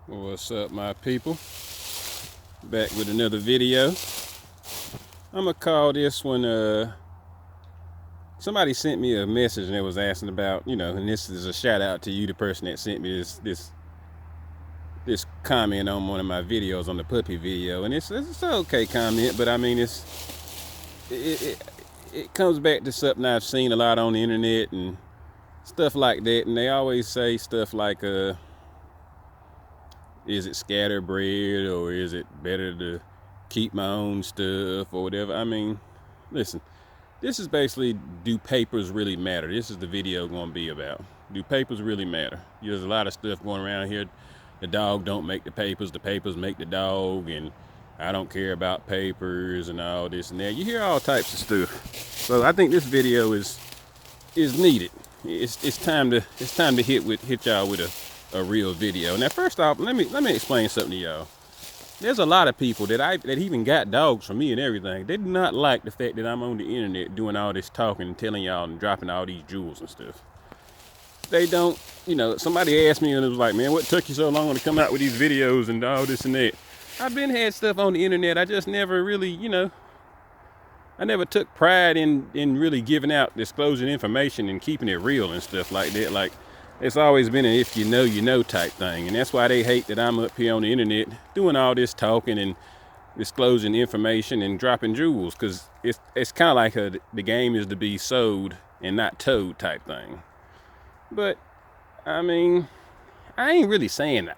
What's up, my people? Back with another video. I'm gonna call this one somebody sent me a message and they was asking about, and this is a shout out to you, the person that sent me this comment on one of my videos, on the puppy video. And it's an okay comment, but I mean it comes back to something I've seen a lot on the internet and stuff like that. And they always say stuff like is it scatterbred, or is it better to keep my own stuff, or whatever? I mean, listen, this is basically, do papers really matter? This is the video going to be about. Do papers really matter? There's a lot of stuff going around here. The dog don't make the papers make the dog, and I don't care about papers and all this and that. You hear all types of stuff. So I think this video is needed. It's time to hit y'all with a real video. Now, first off, let me explain something to y'all. There's a lot of people that even got dogs from me and everything. They do not like the fact that I'm on the internet doing all this talking and telling y'all and dropping all these jewels and stuff. They don't, somebody asked me and it was like, man, what took you so long to come out with these videos and all this and that? I've been had stuff on the internet. I just never really, I never took pride in really giving out, disclosing information and keeping it real and stuff like that. Like, it's always been an if you know type thing. And that's why they hate that I'm up here on the internet doing all this talking and disclosing information and dropping jewels, because it's kind of like the game is to be sold and not told type thing. But I mean, I ain't really saying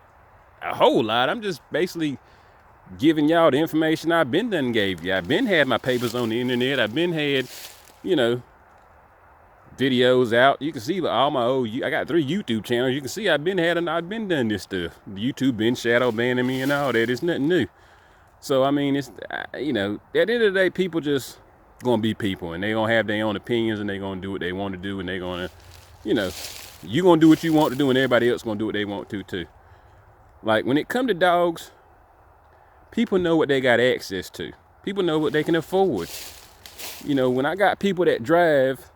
a whole lot. I'm just basically giving y'all the information I've been done gave you. I've been had my papers on the internet. I've been had, videos out. You can see all my I got 3 YouTube channels. You can see I've been done this stuff. YouTube been shadow banning me and all that. It's nothing new. So I mean, it's at the end of the day, people just gonna be people, and they gonna have their own opinions, and they gonna do what they want to do, and they gonna, you gonna do what you want to do, and everybody else gonna do what they want to too. Like, when it come to dogs, people know what they got access to. People know what they can afford. When I got people that drive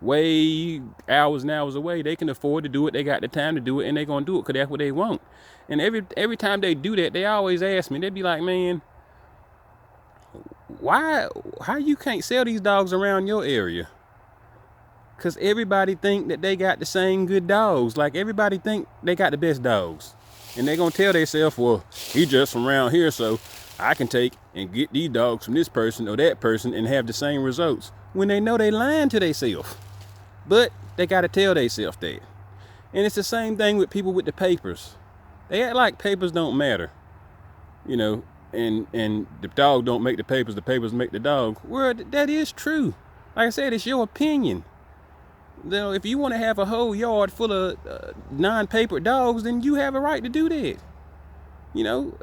way hours and hours away, they can afford to do it. They got the time to do it, and they're gonna do it because that's what they want. And every time they do that, they always ask me, they be like, man, how you can't sell these dogs around your area? Because everybody think that they got the same good dogs. Like, everybody think they got the best dogs, and they gonna tell themselves, well, he just from around here, so I can take and get these dogs from this person or that person and have the same results, when they know they lying to themselves. But they gotta tell themselves that. And it's the same thing with people with the papers. They act like papers don't matter, and the dog don't make the papers make the dog. Well, that is true. Like I said, it's your opinion. If you want to have a whole yard full of non-papered dogs, then you have a right to do that.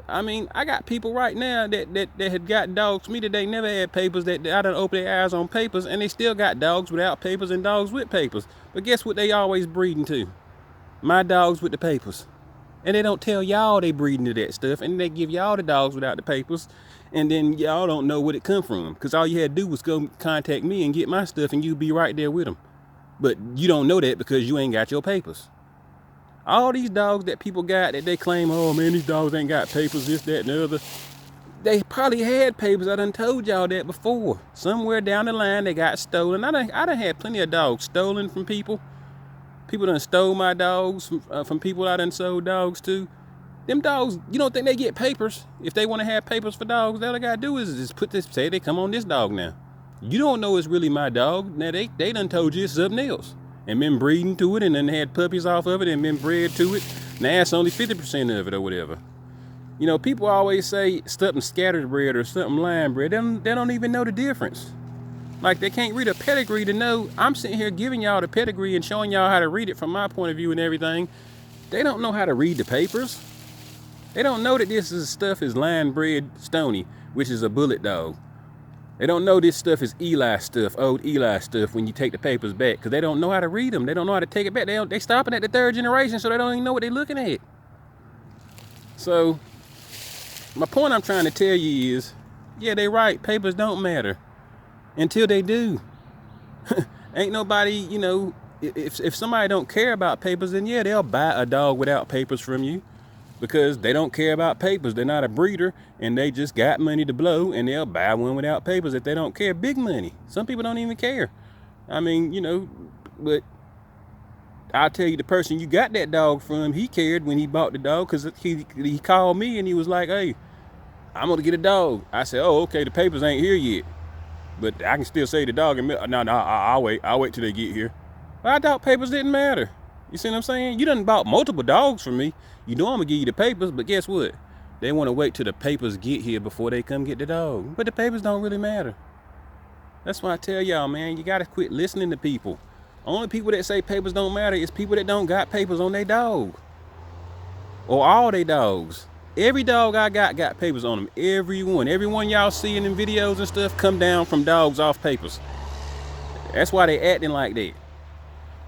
I mean, I got people right now that had got dogs from me that they never had papers, that I done opened their eyes on papers, and they still got dogs without papers and dogs with papers. But guess what they always breeding to? My dogs with the papers. And they don't tell y'all they breeding to that stuff, and they give y'all the dogs without the papers, and then y'all don't know where it come from, because all you had to do was go contact me and get my stuff, and you'd be right there with them. But you don't know that because you ain't got your papers. All these dogs that people got that they claim, oh man, these dogs ain't got papers, this, that, and the other. They probably had papers. I done told y'all that before. Somewhere down the line, they got stolen. I done had plenty of dogs stolen from people. People done stole my dogs from people I done sold dogs to. Them dogs, you don't think they get papers? If they want to have papers for dogs, all they gotta do is just say they come on this dog now. You don't know it's really my dog. Now they done told you it's something else, and been breeding to it, and then had puppies off of it, and been bred to it. Now it's only 50% of it or whatever. People always say something scatterbred or something line bred. They don't even know the difference. Like, they can't read a pedigree to know. I'm sitting here giving y'all the pedigree and showing y'all how to read it from my point of view and everything. They don't know how to read the papers. They don't know that stuff is line bred Stony, which is a bullet dog. They don't know this stuff is Eli stuff, old Eli stuff, when you take the papers back, because they don't know how to read them. They don't know how to take it back. They stopping at the 3rd generation, so they don't even know what they're looking at. So my point I'm trying to tell you is, yeah, they right. Papers don't matter until they do. Ain't nobody, if somebody don't care about papers, then yeah, they'll buy a dog without papers from you. because they don't care about papers. They're not a breeder, and they just got money to blow, and they'll buy one without papers if they don't care. Big money. Some people don't even care. I mean, you know, but I'll tell you, the person you got that dog from, he cared when he bought the dog, because he called me and he was like, hey, I'm going to get a dog. I said, oh, okay, the papers ain't here yet, but I can still say the dog. No, I'll wait till they get here. But I thought papers didn't matter. You see what I'm saying? You done bought multiple dogs from me. You know I'm going to give you the papers, but guess what? They want to wait till the papers get here before they come get the dog. But the papers don't really matter. That's why I tell y'all, man, you got to quit listening to people. Only people that say papers don't matter is people that don't got papers on their dog. Or all their dogs. Every dog I got papers on them. Everyone y'all seeing in videos and stuff come down from dogs off papers. That's why they acting like that.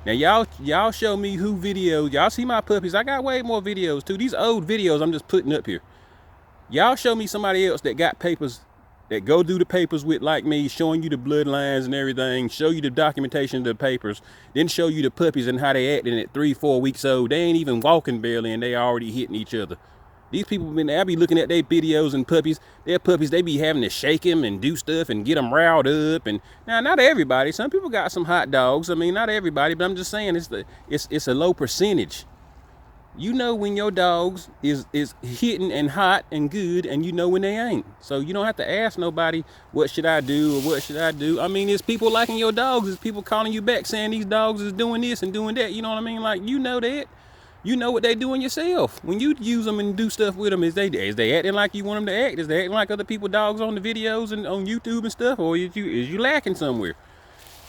Now y'all show me who videos. Y'all see my puppies. I got way more videos too. These old videos I'm just putting up here. Y'all show me somebody else that got papers, that go do the papers with, like me, showing you the bloodlines and everything, show you the documentation of the papers, then show you the puppies and how they acting at 3-4 weeks old. They ain't even walking barely and they already hitting each other. These people, I be looking at their videos and puppies, their puppies, they be having to shake them and do stuff and get them riled up. And now, not everybody. Some people got some hot dogs. I mean, not everybody, but I'm just saying it's a low percentage. You know when your dogs is hitting and hot and good, and you know when they ain't. So you don't have to ask nobody, what should I do or what should I do? I mean, it's people liking your dogs. It's people calling you back saying these dogs is doing this and doing that. You know what I mean? Like, you know that. You know what they doing yourself. When you use them and do stuff with them, is they acting like you want them to act? Is they acting like other people dogs on the videos and on YouTube and stuff? Or is you lacking somewhere?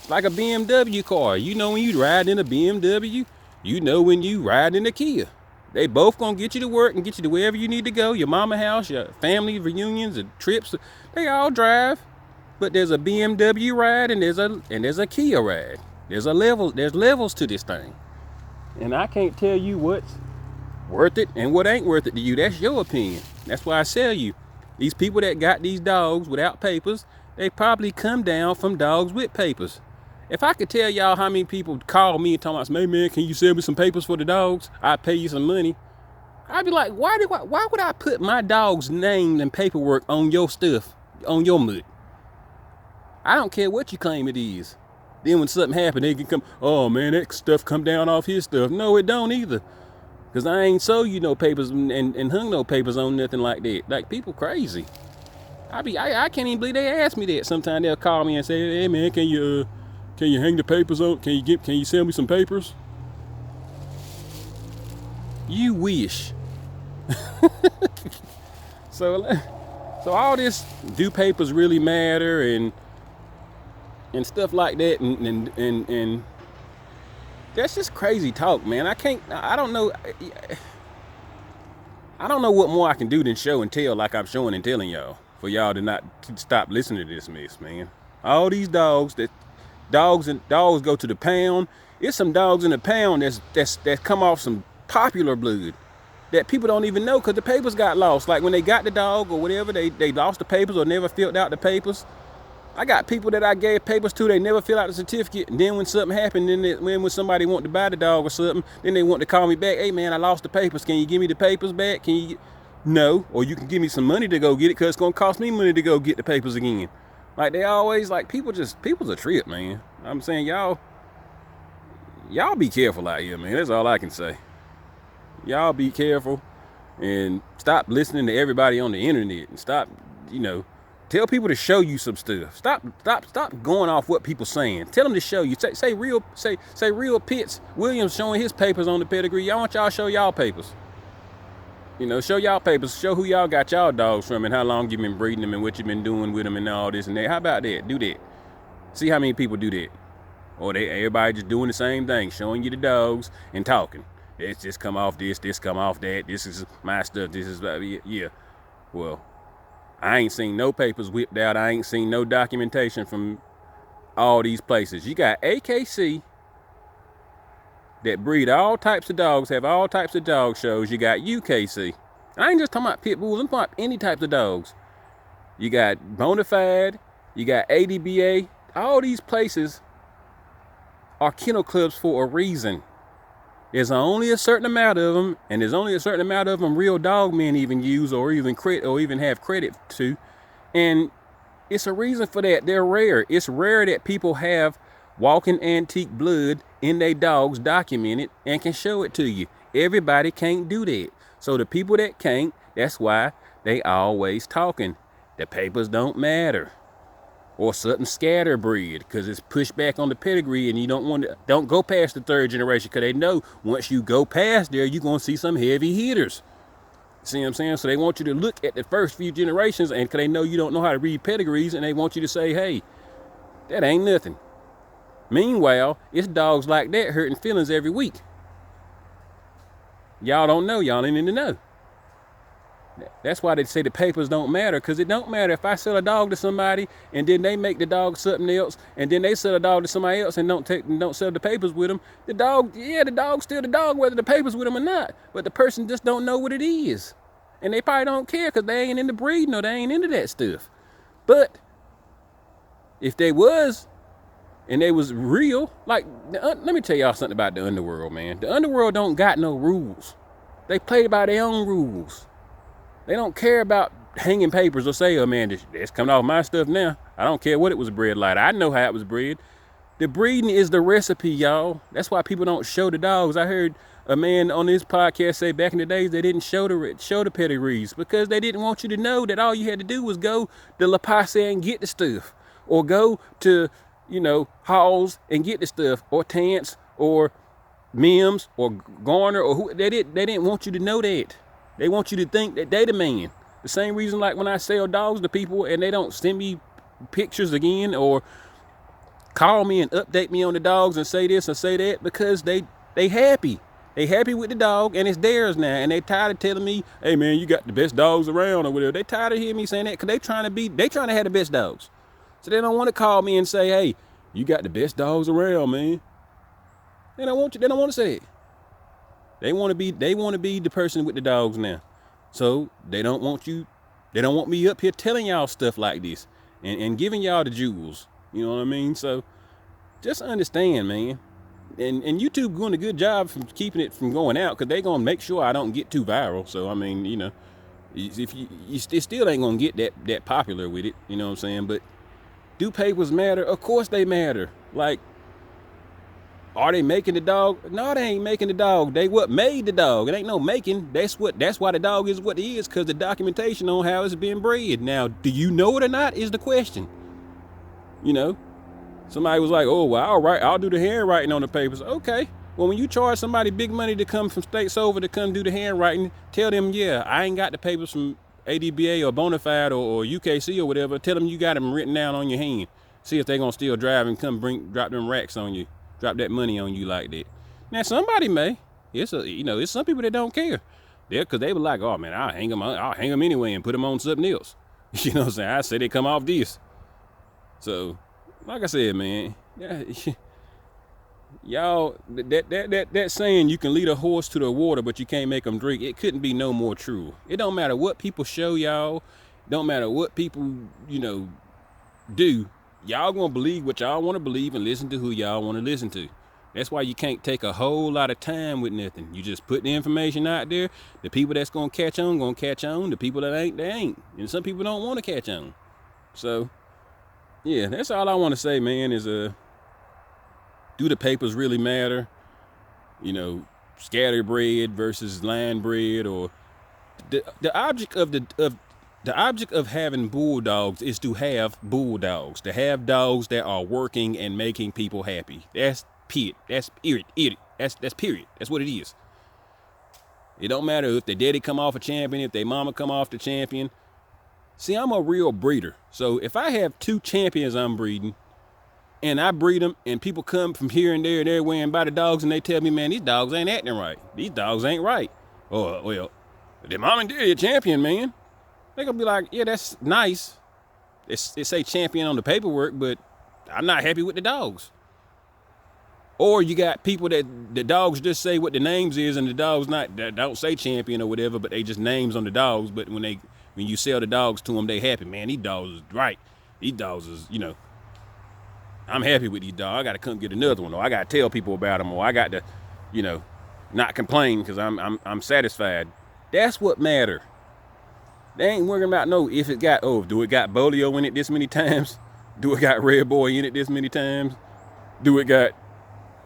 It's like a BMW car. You know when you ride in a BMW, you know when you ride in a Kia. They both gonna get you to work and get you to wherever you need to go. Your mama house, your family reunions and trips, they all drive. But there's a BMW ride and there's a Kia ride. There's levels to this thing. And I can't tell you what's worth it and what ain't worth it to you. That's your opinion. That's why I tell you, these people that got these dogs without papers, they probably come down from dogs with papers. If I could tell y'all how many people call me and tell me, hey man, can you sell me some papers for the dogs? I'd pay you some money. I'd be like, why would I put my dog's name and paperwork on your stuff, on your mud? I don't care what you claim it is. Then when something happen, they can come, oh man, that stuff come down off his stuff. No, it don't either. Because I ain't sold you no papers and hung no papers on nothing like that. Like, people crazy. I can't even believe they ask me that. Sometimes they'll call me and say, hey man, can you hang the papers on? Can you sell me some papers? You wish. So all this, do papers really matter and stuff like that, and that's just crazy talk, man. I don't know what more I can do than show and tell, like I'm showing and telling y'all, for y'all to not stop listening to this mess, man. All these dogs go to the pound. It's some dogs in the pound that come off some popular blood that people don't even know because the papers got lost. Like when they got the dog or whatever, they lost the papers or never filled out the papers. I got people that I gave papers to, they never fill out the certificate. And then when something happened, when somebody wanted to buy the dog or something, then they want to call me back. Hey man, I lost the papers. Can you give me the papers back? No, or you can give me some money to go get it because it's gonna cost me money to go get the papers again. Like they always, like, people's a trip, man. I'm saying y'all be careful out here, man. That's all I can say. Y'all be careful and stop listening to everybody on the internet and stop, tell people to show you some stuff. Stop going off what people saying. Tell them to show you. Say real Pitts Williams showing his papers on the pedigree. I want y'all to show y'all papers. Show y'all papers. Show who y'all got y'all dogs from and how long you been breeding them and what you been doing with them and all this and that. How about that? Do that. See how many people do that. Or everybody just doing the same thing, showing you the dogs and talking. It's just come off this come off that. This is my stuff. This is, yeah. Well, I ain't seen no papers whipped out. I ain't seen no documentation from all these places. You got AKC that breed all types of dogs, have all types of dog shows. You got UKC. I ain't just talking about pit bulls. I'm talking about any types of dogs. You got Bonafide. You got ADBA. All these places are kennel clubs for a reason. There's only a certain amount of them, and there's only a certain amount of them real dog men even use or even have credit to. And it's a reason for that. They're rare. It's rare that people have walking antique blood in their dogs documented and can show it to you. Everybody can't do that. So the people that can't, that's why they always talking. The papers don't matter. Or something scatterbreed, because it's pushed back on the pedigree, and you don't go past the third generation, because they know once you go past there, you're going to see some heavy hitters. See what I'm saying? So they want you to look at the first few generations, and because they know you don't know how to read pedigrees, and they want you to say, hey, that ain't nothing. Meanwhile, it's dogs like that hurting feelings every week. Y'all don't know. Y'all ain't need to know. That's why they say the papers don't matter, because it don't matter if I sell a dog to somebody and then they make the dog something else, and then they sell a dog to somebody else and don't sell the papers with them. The dog's still the dog, whether the papers with them or not. But the person just don't know what it is, and they probably don't care because they ain't into breeding or they ain't into that stuff. But if they was, and they was real, like let me tell y'all something about the Underworld, man. The Underworld don't got no rules. They play by their own rules. They don't care about hanging papers or say, oh man, it's coming off my stuff now. I don't care what it was bred like. I know how it was bred. The breeding is the recipe, y'all. That's why people don't show the dogs. I heard a man on this podcast say back in the days they didn't show the pedigrees because they didn't want you to know that all you had to do was go to La Paz and get the stuff, or go to, Halls and get the stuff, or Tance, or Mims, or Garner, or who. They didn't want you to know that. They want you to think that they the man. The same reason like when I sell dogs to people and they don't send me pictures again or call me and update me on the dogs and say this and say that, because they happy. They happy with the dog and it's theirs now. And they tired of telling me, hey man, you got the best dogs around or whatever. They tired of hearing me saying that because they trying to have the best dogs. So they don't want to call me and say, hey, you got the best dogs around, man. They don't want to say it. They want to be the person with the dogs now. So they don't want me up here telling y'all stuff like this and giving y'all the jewels. You know what I mean? So just understand, man. And YouTube doing a good job from keeping it from going out, because they going to make sure I don't get too viral. So, I mean, if you still ain't going to get that popular with it. You know what I'm saying? But do papers matter? Of course they matter. Like, are they making the dog? No, they ain't making the dog. They what made the dog. It ain't no making. That's why the dog is what it is, because the documentation on how it's been bred. Now, do you know it or not is the question. Somebody was like, oh, well, all right, I'll do the handwriting on the papers. Okay. Well, when you charge somebody big money to come from states over to come do the handwriting, tell them, yeah, I ain't got the papers from ADBA or Bonafide or UKC or whatever. Tell them you got them written down on your hand. See if they gonna still drive and come drop them racks on you. Drop that money on you like that. Now somebody may. It's some people that don't care. Because they were like, oh man, I'll hang them anyway and put them on something else. You know what I'm saying? I say they come off this. So, like I said, man, yeah, y'all, that saying you can lead a horse to the water, but you can't make them drink. It couldn't be no more true. It don't matter what people show y'all. Don't matter what people, do. Y'all gonna believe what y'all want to believe and listen to who y'all want to listen to. That's why you can't take a whole lot of time with nothing. You just put the information out there. The people that's gonna catch on. The people that ain't, they ain't. And some people don't want to catch on. So, yeah, that's all I want to say, man, is do the papers really matter? Scatterbred versus line bred, or the object of having bulldogs is to have bulldogs, to have dogs that are working and making people happy. That's period. That's period. That's period. That's what it is. It don't matter if their daddy come off a champion, if their mama come off the champion. See, I'm a real breeder. So if I have 2 champions I'm breeding, and I breed them, and people come from here and there and everywhere and buy the dogs, and they tell me, man, these dogs ain't acting right. These dogs ain't right. Oh, well, their mom and daddy a champion, man. They gonna be like, yeah, that's nice. It say champion on the paperwork, but I'm not happy with the dogs. Or you got people that the dogs just say what the names is, and the dogs don't say champion or whatever, but they just names on the dogs. But when you sell the dogs to them, they happy. Man, these dogs is right. These dogs is, I'm happy with these dogs. I got to come get another one, or I got to tell people about them, or I got to, not complain because I'm satisfied. That's what matter. They ain't worrying about no if it got, oh, do it got bolio in it this many times? Do it got red boy in it this many times? Do it got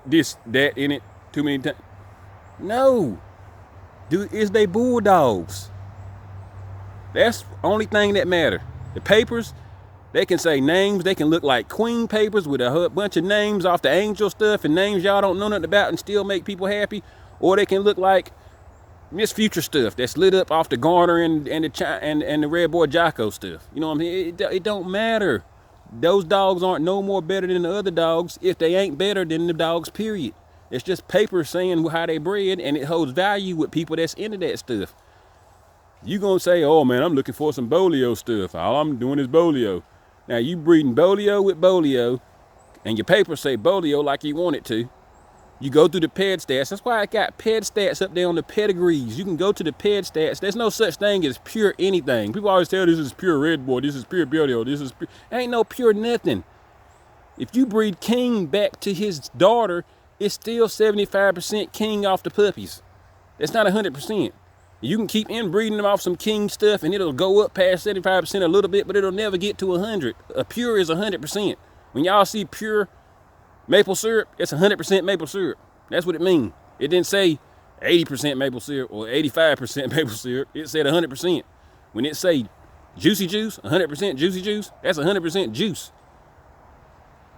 this, that in it too many times? No. Is they bulldogs? That's the only thing that matter. The papers, they can say names. They can look like queen papers with a bunch of names off the angel stuff and names y'all don't know nothing about and still make people happy. Or they can look like Miss Future stuff that's lit up off the Garner and the Red Boy Jocko stuff. You know what I mean? It don't matter. Those dogs aren't no more better than the other dogs if they ain't better than the dogs, period. It's just paper saying how they bred, and it holds value with people that's into that stuff. You gonna say, oh man, I'm looking for some bolio stuff. All I'm doing is bolio. Now you breeding bolio with bolio, and your papers say bolio like you want it to. You go through the ped stats. That's why I got ped stats up there on the pedigrees. You can go to the ped stats. There's no such thing as pure anything. People always tell this is pure red boy, this is pure bolio, this is pure. Ain't no pure nothing. If you breed king back to his daughter, it's still 75% king off the puppies. That's not 100%. You can keep inbreeding them off some king stuff and it'll go up past 75% a little bit, but it'll never get to 100. A pure is 100%. When y'all see pure maple syrup, it's 100% maple syrup. That's what it means. It didn't say 80% maple syrup or 85% maple syrup. It said 100%. When it say juicy juice, 100% juicy juice, that's 100% juice.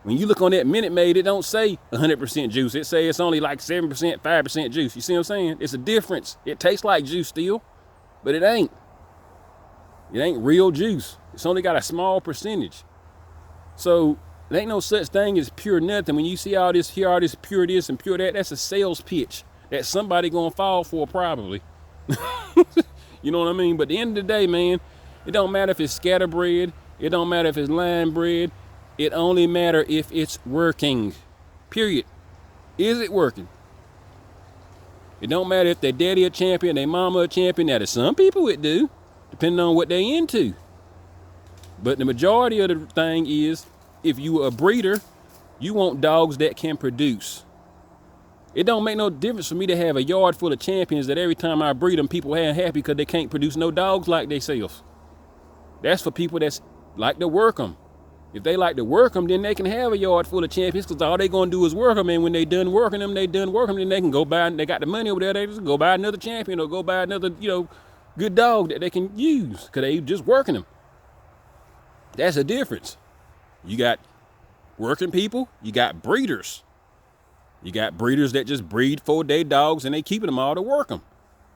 When you look on that Minute Maid, it don't say 100% juice. It say it's only like 7%, 5% juice. You see what I'm saying? It's a difference. It tastes like juice still, but it ain't. It ain't real juice. It's only got a small percentage. So there ain't no such thing as pure nothing. When you see all this, hear all this pure this and pure that, that's a sales pitch that somebody gonna fall for probably. You know what I mean? But at the end of the day, man, it don't matter if it's scatterbred. It don't matter if it's line bred. It only matter if it's working, period. Is it working? It don't matter if their daddy a champion, their mama a champion. Now, to some people it do, depending on what they into. But the majority of the thing is, if you a breeder, you want dogs that can produce. It don't make no difference for me to have a yard full of champions that every time I breed them, people ain't happy because they can't produce no dogs like themselves. That's for people that's like to work them. If they like to work them, then they can have a yard full of champions because all they going to do is work them. And when they done working them, then they can go buy, they got the money over there, they just go buy another champion or go buy another, good dog that they can use because they just working them. That's a difference. You got working people, you got breeders. You got breeders that just breed 4-day dogs and they keeping them all to work them.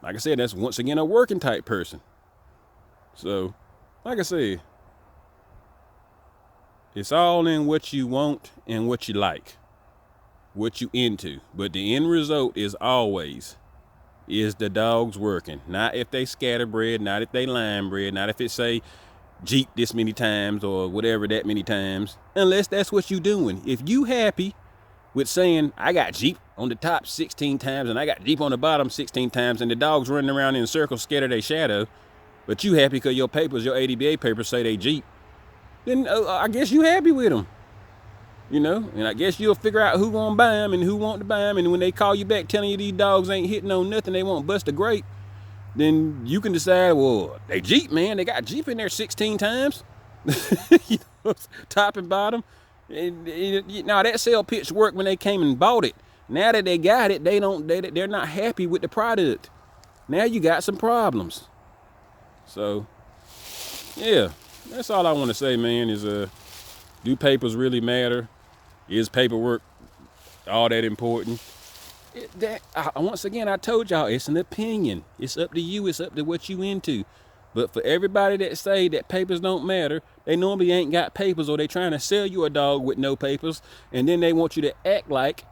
Like I said, that's once again a working type person. So, like I said, it's all in what you want and what you like, what you into. But the end result is always, is the dogs working? Not if they scatterbred, not if they line bred, not if it say Jeep this many times or whatever that many times, unless that's what you doing. If you happy with saying, I got Jeep on the top 16 times and I got Jeep on the bottom 16 times and the dogs running around in circles scatter their shadow, but you happy because your papers, your ADBA papers say they Jeep, then I guess you happy with them, and I guess you'll figure out who gonna buy them and who want to buy them. And when they call you back telling you these dogs ain't hitting on nothing, they won't bust a grape, then you can decide, well, they Jeep, man. They got Jeep in there 16 times, top and bottom. Now that sale pitch worked when they came and bought it. Now that they got it, they're not happy with the product. Now you got some problems. So, yeah. That's all I want to say, man, is do papers really matter? Is paperwork all that important? Once again, I told y'all, it's an opinion. It's up to you. It's up to what you into. But for everybody that say that papers don't matter, they normally ain't got papers, or they trying to sell you a dog with no papers, and then they want you to act like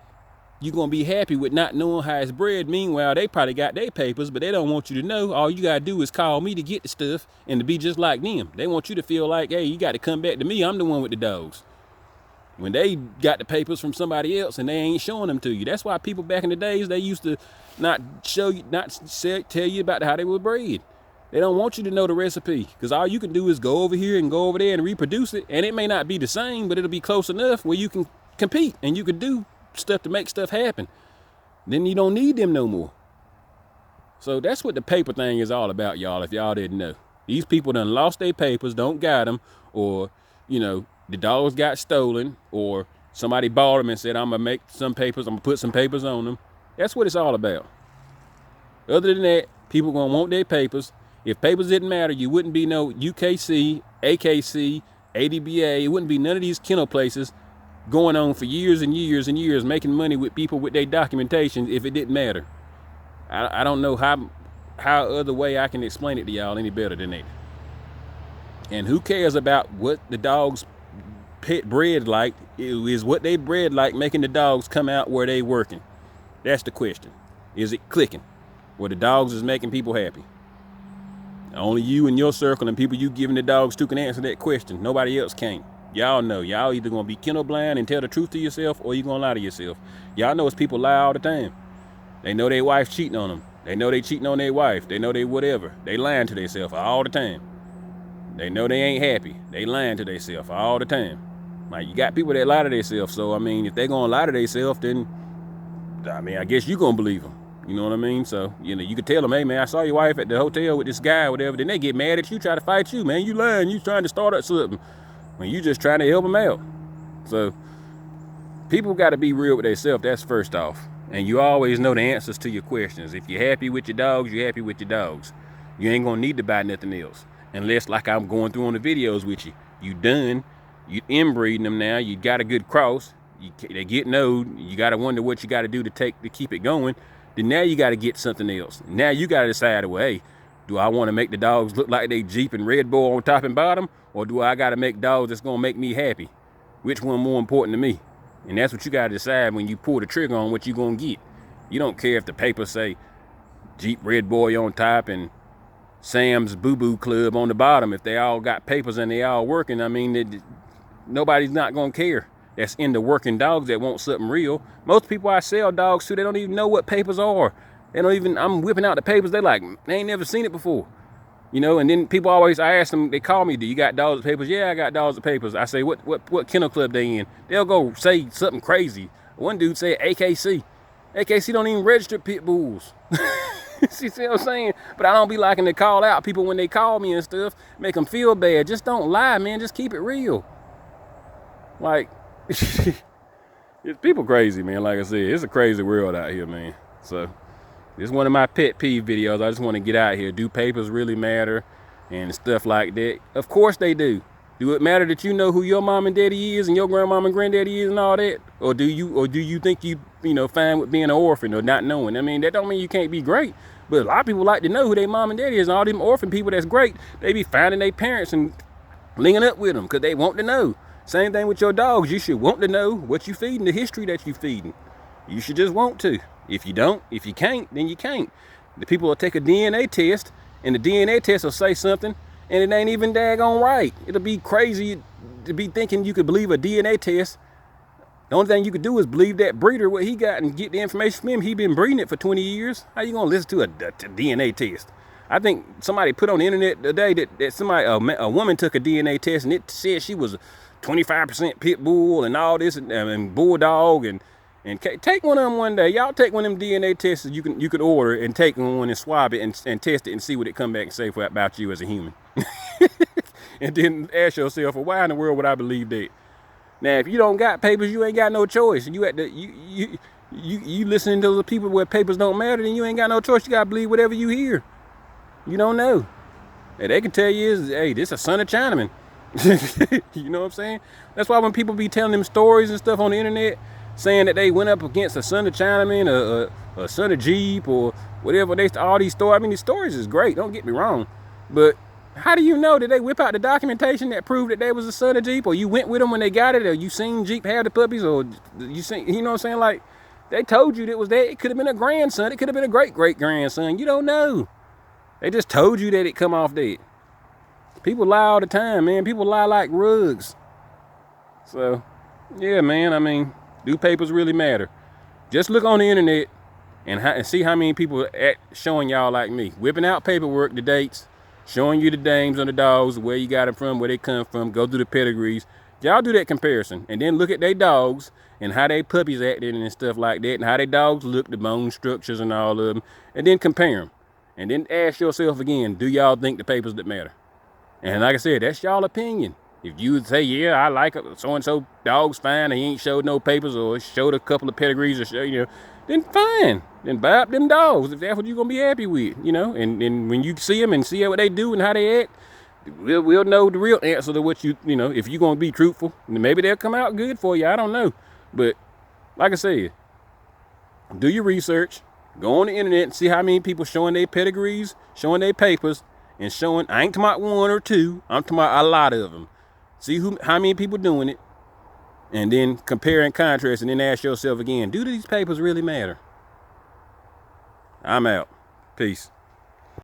you're going to be happy with not knowing how it's bred. Meanwhile, they probably got their papers, but they don't want you to know. All you got to do is call me to get the stuff and to be just like them. They want you to feel like, hey, you got to come back to me. I'm the one with the dogs. When they got the papers from somebody else and they ain't showing them to you. That's why people back in the days, they used to not show you, tell you about how they were bred. They don't want you to know the recipe, because all you can do is go over here and go over there and reproduce it. And it may not be the same, but it'll be close enough where you can compete and you can do stuff to make stuff happen. then you don't need them no more. So that's what the paper thing is all about, y'all, if y'all didn't know. These people done lost their papers, don't got them, or, you know, the dogs got stolen, or somebody bought them and said, I'm going to make some papers, I'm going to put some papers on them. That's what it's all about. Other than that, people going to want their papers. If papers didn't matter, you wouldn't be no UKC, AKC, ADBA. It wouldn't be none of these kennel places going on for years and years and years, making money with people with their documentation if it didn't matter. I don't know how other way I can explain it to y'all any better than that. And who cares about what the dogs pet bred like? It is what they bred like making the dogs come out where they working. That's the question. Is it clicking? Where the dogs is making people happy? Only you and your circle and people you giving the dogs to can answer that question. Nobody else can. Y'all know. Y'all either gonna be kennel blind and tell the truth to yourself, or you gonna lie to yourself. Y'all know it's people lie all the time. They know their wife cheating on them. They know they cheating on their wife. They know they whatever. They lying to themselves all the time. They know they ain't happy. They lying to themselves all the time. Like, you got people that lie to themselves. So, I mean, if they gonna lie to themselves, then, I mean, I guess you gonna believe them. You know what I mean? So, you know, you could tell them, hey, man, I saw your wife at the hotel with this guy or whatever. Then they get mad at you, try to fight you, man. You lying. You trying to start up something. When you just trying to help them out. So, people got to be real with themselves. That's first off. And you always know the answers to your questions. If you're happy with your dogs, you're happy with your dogs. You ain't gonna need to buy nothing else. Unless, like I'm going through on the videos with you, you done, you inbreeding them now, you got a good cross, they getting old, you gotta wonder what you gotta do to keep it going. Then now you gotta get something else. Now you gotta decide, well, hey, do I wanna make the dogs look like they Jeep and Red Bull on top and bottom? Or do I gotta make dogs that's gonna make me happy? Which one more important to me? And that's what you gotta decide when you pull the trigger on what you gonna get. You don't care if the papers say Jeep Red Boy on top and Sam's Boo Boo Club on the bottom. If they all got papers and they all working, I mean, nobody's not gonna care. That's into working dogs that want something real. Most people I sell dogs to, they don't even know what papers are. They don't even, I'm whipping out the papers, they like, they ain't never seen it before. You know, and then people always, I ask them, they call me, do you got dogs with papers? Yeah, I got dogs with papers. I say, what kennel club they in? They'll go say something crazy. One dude said AKC. AKC don't even register pit bulls. See what I'm saying? But I don't be liking to call out people when they call me and stuff, make them feel bad. Just don't lie, man. Just keep it real. Like, it's people crazy, man. Like I said, it's a crazy world out here, man. So, this is one of my pet peeve videos. I just want to get out here. Do papers really matter and stuff like that? Of course they do. Do it matter that you know who your mom and daddy is and your grandmama and granddaddy is and all that? Or do you think you fine with being an orphan or not knowing? I mean, that don't mean you can't be great. But a lot of people like to know who their mom and daddy is. And all them orphan people that's great, they be finding their parents and linking up with them because they want to know. Same thing with your dogs. You should want to know what you feeding, the history that you feeding. You should just want to. If you can't, then you can't. The people will take a DNA test, and the DNA test will say something, and it ain't even daggone right. It'll be crazy to be thinking you could believe a DNA test. The only thing you could do is believe that breeder, what he got, and get the information from him. He been breeding it for 20 years. How you gonna listen to a DNA test? I think somebody put on the internet today that somebody, a woman took a DNA test, and it said she was 25% pit bull and all this, and bulldog, and take one of them one day. Y'all take one of them DNA tests you could order and take one and swab it and test it and see what it come back and say about you as a human. And then ask yourself, well, why in the world would I believe that? Now, if you don't got papers, you ain't got no choice. And you listening to the people where papers don't matter, then you ain't got no choice. You gotta believe whatever you hear. You don't know. And they can tell you, hey, this a son of Chinaman. You know what I'm saying? That's why when people be telling them stories and stuff on the internet, saying that they went up against a son of Chinaman, a son of Jeep, or whatever, all these stories. I mean, these stories is great, don't get me wrong. But how do you know? Did they whip out the documentation that proved that they was a son of Jeep? Or you went with them when they got it? Or you seen Jeep have the puppies? Or you seen, you know what I'm saying? Like, they told you that it was that. It could have been a grandson. It could have been a great-great-grandson. You don't know. They just told you that it come off dead. People lie all the time, man. People lie like rugs. So, yeah, man, I mean, do papers really matter? Just look on the internet and see how many people showing y'all like me. Whipping out paperwork, the dates, showing you the names on the dogs, where you got them from, where they come from, go through the pedigrees, Y'all do that comparison, and then look at their dogs and how they puppies acted and stuff like that, and how their dogs look, the bone structures and all of them, and then compare them. And then ask yourself again, do y'all think the papers that matter? And like I said, that's y'all opinion. If you say, yeah, I like so-and-so dog's fine, he ain't showed no papers or showed a couple of pedigrees or show, then fine. Then buy up them dogs if that's what you're going to be happy with, And when you see them and see what they do and how they act, we'll know the real answer to what if you're going to be truthful. Maybe they'll come out good for you. I don't know. But like I said, do your research. Go on the internet and see how many people showing their pedigrees, showing their papers, and showing, I ain't talking about one or two, I'm talking about a lot of them. See how many people doing it, and then compare and contrast, and then ask yourself again, do these papers really matter? I'm out. Peace.